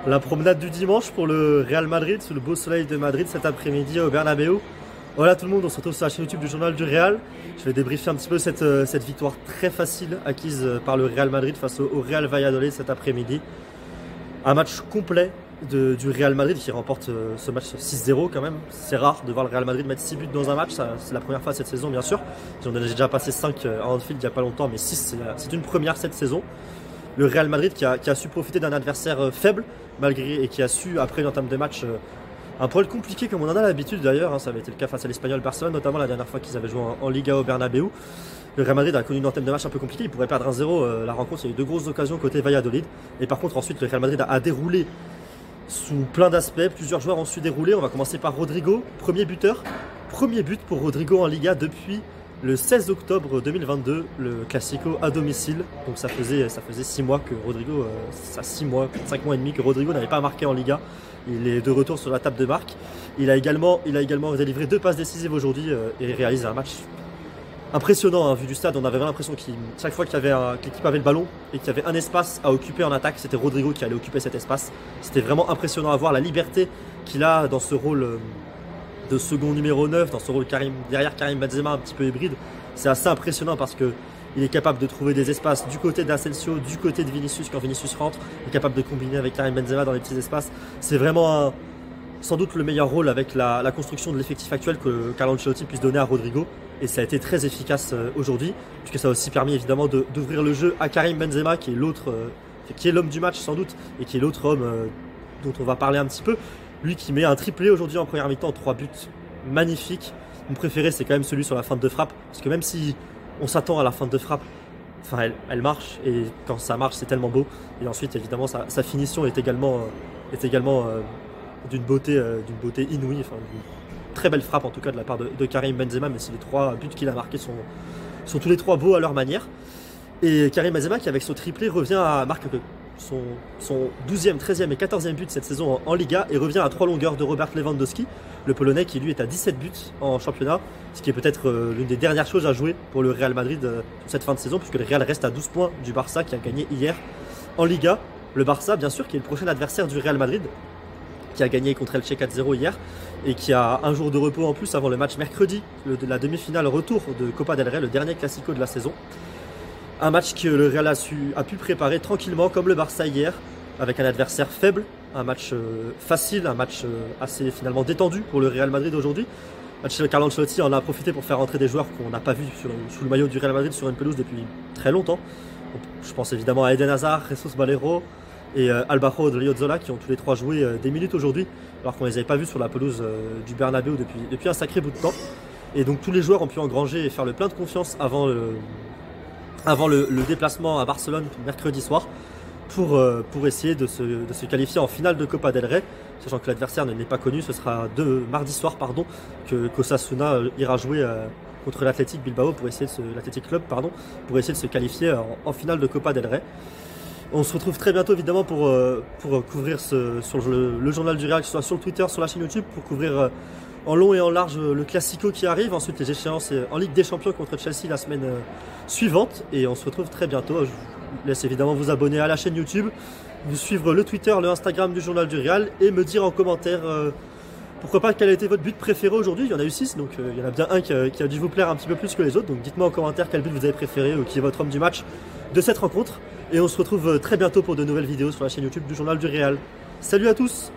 La promenade du dimanche pour le Real Madrid, sous le beau soleil de Madrid cet après-midi au Bernabéu. Voilà tout le monde, on se retrouve sur la chaîne YouTube du Journal du Real. Je vais débriefer un petit peu cette victoire très facile acquise par le Real Madrid face au Real Valladolid cet après-midi. Un match complet du Real Madrid qui remporte ce match 6-0 quand même. C'est rare de voir le Real Madrid mettre 6 buts dans un match, c'est la première fois cette saison bien sûr. J'en ai déjà passé 5 à Anfield il n'y a pas longtemps, mais 6 c'est une première cette saison. Le Real Madrid qui a su profiter d'un adversaire faible malgré et qui a su après une entame de match un poil compliqué comme on en a l'habitude d'ailleurs, hein, ça avait été le cas face à l'Espagnol Barcelone notamment la dernière fois qu'ils avaient joué en Liga au Bernabéu. Le Real Madrid a connu une entame de match un peu compliquée, il pourrait perdre 1-0 la rencontre, il y a eu 2 grosses occasions côté Valladolid et par contre ensuite le Real Madrid a déroulé sous plein d'aspects, plusieurs joueurs ont su dérouler. On va commencer par Rodrigo, premier buteur, premier but pour Rodrigo en Liga depuis le 16 octobre 2022, le Classico à domicile. Donc ça faisait 6 mois que Rodrigo, 5 mois et demi que Rodrigo n'avait pas marqué en Liga. Il est de retour sur la table de marque. Il a également délivré 2 passes décisives aujourd'hui et réalisé un match impressionnant. Vu du stade, on avait l'impression que chaque fois que l'équipe avait le ballon et qu'il y avait un espace à occuper en attaque, c'était Rodrigo qui allait occuper cet espace. C'était vraiment impressionnant à voir la liberté qu'il a dans ce rôle de second numéro 9, dans ce rôle derrière Karim Benzema un petit peu hybride. C'est assez impressionnant parce que il est capable de trouver des espaces du côté d'Asensio, du côté de Vinicius quand Vinicius rentre. Il est capable de combiner avec Karim Benzema dans les petits espaces. C'est vraiment sans doute le meilleur rôle avec la construction de l'effectif actuel que Carlo Ancelotti puisse donner à Rodrigo. Et ça a été très efficace aujourd'hui, puisque ça a aussi permis évidemment d'ouvrir le jeu à Karim Benzema, qui est l'homme du match sans doute, et qui est l'autre homme dont on va parler un petit peu. Lui qui met un triplé aujourd'hui en première mi-temps, 3 buts magnifiques. Mon préféré c'est quand même celui sur la feinte de frappe, parce que même si on s'attend à la feinte de frappe, enfin elle marche, et quand ça marche c'est tellement beau. Et ensuite évidemment sa finition est également d'une beauté inouïe, enfin une très belle frappe en tout cas de la part de Karim Benzema, mais si les 3 buts qu'il a marqués sont tous les 3 beaux à leur manière. Et Karim Benzema qui avec ce triplé revient à marquer son 12e, 13e et 14e but cette saison en Liga et revient à 3 longueurs de Robert Lewandowski, le Polonais qui lui est à 17 buts en championnat, ce qui est peut-être l'une des dernières choses à jouer pour le Real Madrid sur cette fin de saison, puisque le Real reste à 12 points du Barça qui a gagné hier en Liga. Le Barça bien sûr qui est le prochain adversaire du Real Madrid, qui a gagné contre Elche 4-0 hier et qui a un jour de repos en plus avant le match mercredi, la demi-finale retour de Copa del Rey, le dernier Classico de la saison. Un match que le Real a pu préparer tranquillement comme le Barça hier, avec un adversaire faible, un match facile, un match assez finalement détendu pour le Real Madrid aujourd'hui. Carlo Ancelotti en a profité pour faire rentrer des joueurs qu'on n'a pas vus sous le maillot du Real Madrid sur une pelouse depuis très longtemps. Je pense évidemment à Eden Hazard, Jesus Valero et Alvaro Odriozola qui ont tous les 3 joué des minutes aujourd'hui, alors qu'on ne les avait pas vus sur la pelouse du Bernabéu depuis un sacré bout de temps. Et donc tous les joueurs ont pu engranger et faire le plein de confiance avant le déplacement à Barcelone mercredi soir pour essayer de se qualifier en finale de Copa del Rey, sachant que l'adversaire n'est pas connu. Ce sera mardi soir que Osasuna ira jouer contre l'Athletic Bilbao l'Athletic Club pour essayer de se qualifier en finale de Copa del Rey. On se retrouve très bientôt évidemment pour couvrir sur le journal du Real, que ce soit sur le Twitter, sur la chaîne YouTube, pour couvrir en long et en large le Classico qui arrive, ensuite les échéances en Ligue des Champions contre Chelsea la semaine suivante, et on se retrouve très bientôt. Je vous laisse évidemment vous abonner à la chaîne YouTube, vous suivre le Twitter, le Instagram du Journal du Real, et me dire en commentaire pourquoi pas quel a été votre but préféré aujourd'hui. Il y en a eu 6, donc il y en a bien un qui a dû vous plaire un petit peu plus que les autres, donc dites-moi en commentaire quel but vous avez préféré ou qui est votre homme du match de cette rencontre, et on se retrouve très bientôt pour de nouvelles vidéos sur la chaîne YouTube du Journal du Real. Salut à tous!